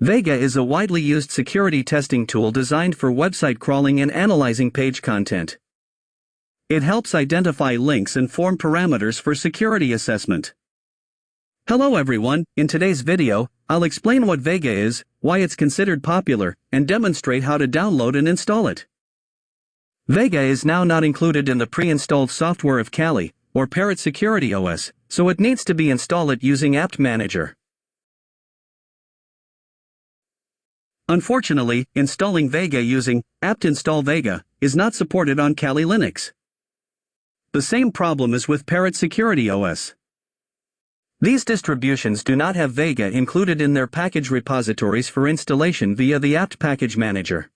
Vega is a widely used security testing tool designed for website crawling and analyzing page content. It helps identify links and form parameters for security assessment. Hello everyone, in today's video, I'll explain what Vega is, why it's considered popular, and demonstrate how to download and install it. Vega is now not included in the pre-installed software of Kali, or Parrot Security OS, so it needs to be installed using apt manager. Unfortunately, installing Vega using apt install Vega is not supported on Kali Linux. The same problem is with Parrot Security OS. These distributions do not have Vega included in their package repositories for installation via the apt package manager.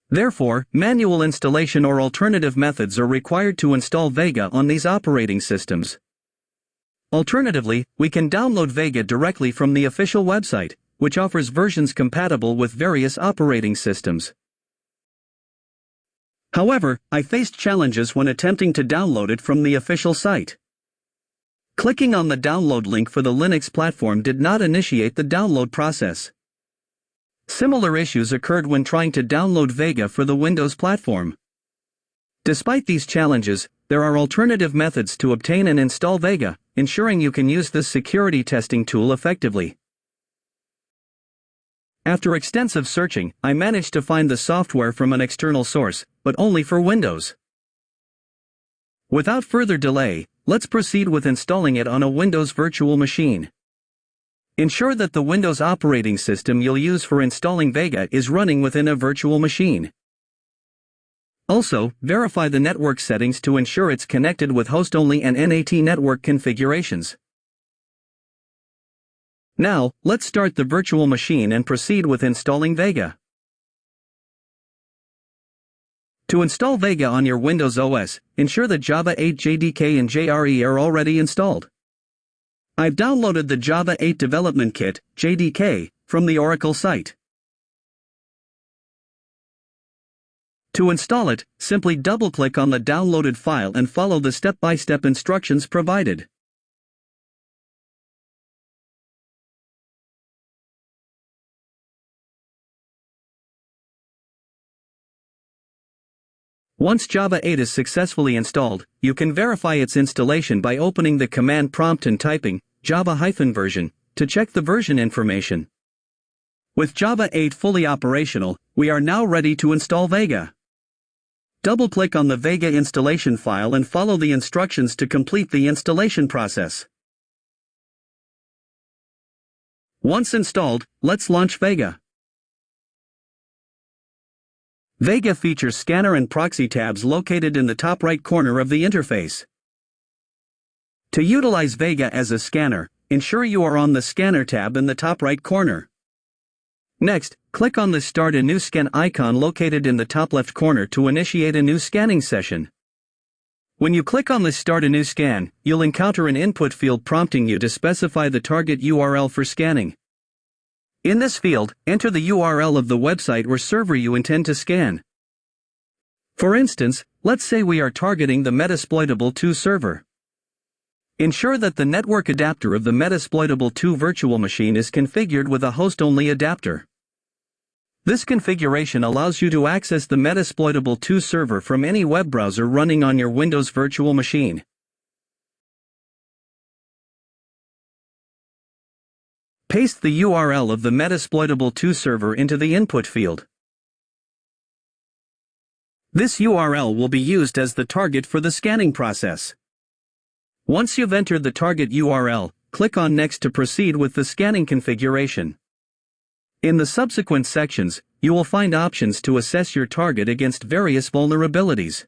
Therefore, manual installation or alternative methods are required to install Vega on these operating systems. Alternatively, we can download Vega directly from the official website, which offers versions compatible with various operating systems. However, I faced challenges when attempting to download it from the official site. Clicking on the download link for the Linux platform did not initiate the download process. Similar issues occurred when trying to download Vega for the Windows platform. Despite these challenges, there are alternative methods to obtain and install Vega, ensuring you can use this security testing tool effectively. After extensive searching, I managed to find the software from an external source, but only for Windows. Without further delay, let's proceed with installing it on a Windows virtual machine. Ensure that the Windows operating system you'll use for installing Vega is running within a virtual machine. Also, verify the network settings to ensure it's connected with host-only and NAT network configurations. Now, let's start the virtual machine and proceed with installing Vega. To install Vega on your Windows OS, ensure that Java 8 JDK and JRE are already installed. I've downloaded the Java 8 Development Kit, JDK, from the Oracle site. To install it, simply double-click on the downloaded file and follow the step-by-step instructions provided. Once Java 8 is successfully installed, you can verify its installation by opening the command prompt and typing Java-version to check the version information. With Java 8 fully operational, we are now ready to install Vega. Double-click on the Vega installation file and follow the instructions to complete the installation process. Once installed, let's launch Vega. Vega features Scanner and Proxy tabs located in the top right corner of the interface. To utilize Vega as a scanner, ensure you are on the Scanner tab in the top right corner. Next, click on the Start a New Scan icon located in the top left corner to initiate a new scanning session. When you click on the Start a New Scan, you'll encounter an input field prompting you to specify the target URL for scanning. In this field, enter the URL of the website or server you intend to scan. For instance, let's say we are targeting the Metasploitable 2 server. Ensure that the network adapter of the Metasploitable 2 virtual machine is configured with a host-only adapter. This configuration allows you to access the Metasploitable 2 server from any web browser running on your Windows virtual machine. Paste the URL of the Metasploitable 2 server into the input field. This URL will be used as the target for the scanning process. Once you've entered the target URL, click on Next to proceed with the scanning configuration. In the subsequent sections, you will find options to assess your target against various vulnerabilities.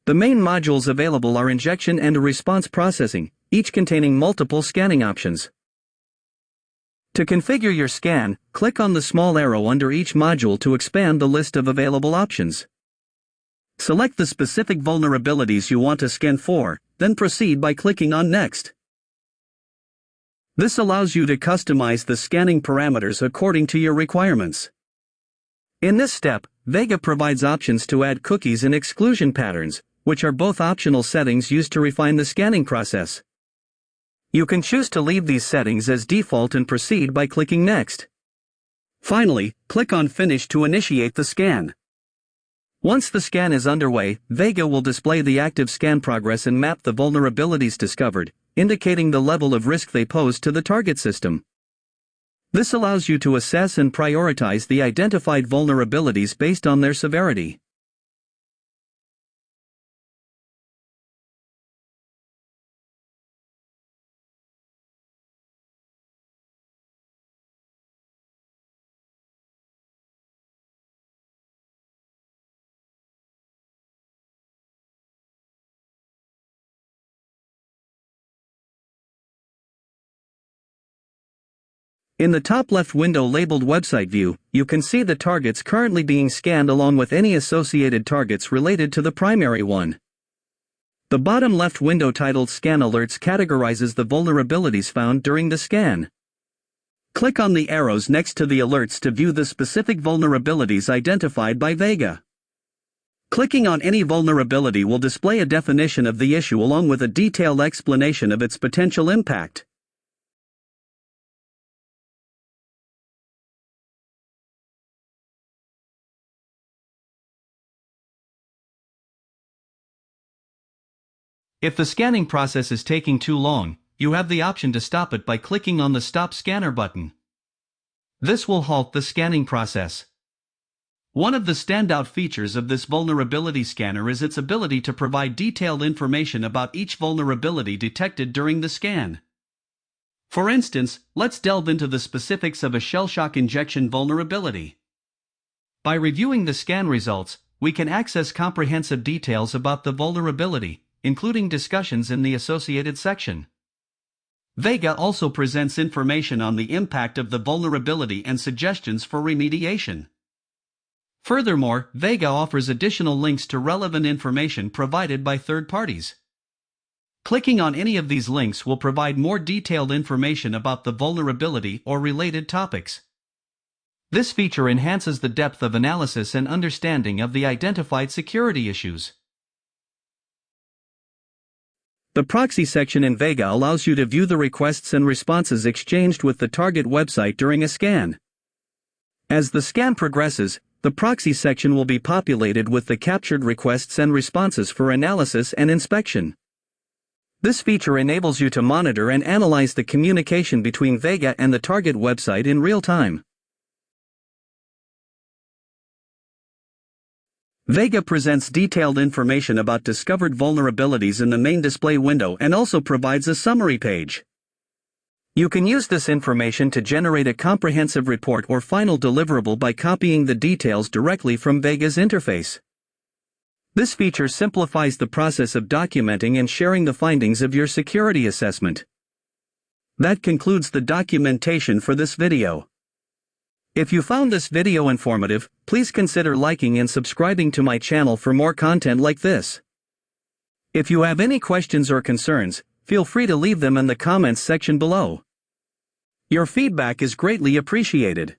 The main modules available are injection and response processing, each containing multiple scanning options. To configure your scan, click on the small arrow under each module to expand the list of available options. Select the specific vulnerabilities you want to scan for, then proceed by clicking on Next. This allows you to customize the scanning parameters according to your requirements. In this step, Vega provides options to add cookies and exclusion patterns, which are both optional settings used to refine the scanning process. You can choose to leave these settings as default and proceed by clicking Next. Finally, click on Finish to initiate the scan. Once the scan is underway, Vega will display the active scan progress and map the vulnerabilities discovered, indicating the level of risk they pose to the target system. This allows you to assess and prioritize the identified vulnerabilities based on their severity. In the top left window labeled Website View, you can see the targets currently being scanned along with any associated targets related to the primary one. The bottom left window titled Scan Alerts categorizes the vulnerabilities found during the scan. Click on the arrows next to the alerts to view the specific vulnerabilities identified by Vega. Clicking on any vulnerability will display a definition of the issue along with a detailed explanation of its potential impact. If the scanning process is taking too long, you have the option to stop it by clicking on the Stop Scanner button. This will halt the scanning process. One of the standout features of this vulnerability scanner is its ability to provide detailed information about each vulnerability detected during the scan. For instance, let's delve into the specifics of a shell shock injection vulnerability. By reviewing the scan results, we can access comprehensive details about the vulnerability, including discussions in the associated section. Vega also presents information on the impact of the vulnerability and suggestions for remediation. Furthermore, Vega offers additional links to relevant information provided by third parties. Clicking on any of these links will provide more detailed information about the vulnerability or related topics. This feature enhances the depth of analysis and understanding of the identified security issues. The Proxy section in Vega allows you to view the requests and responses exchanged with the target website during a scan. As the scan progresses, the Proxy section will be populated with the captured requests and responses for analysis and inspection. This feature enables you to monitor and analyze the communication between Vega and the target website in real time. Vega presents detailed information about discovered vulnerabilities in the main display window and also provides a summary page. You can use this information to generate a comprehensive report or final deliverable by copying the details directly from Vega's interface. This feature simplifies the process of documenting and sharing the findings of your security assessment. That concludes the documentation for this video. If you found this video informative, please consider liking and subscribing to my channel for more content like this. If you have any questions or concerns, feel free to leave them in the comments section below. Your feedback is greatly appreciated.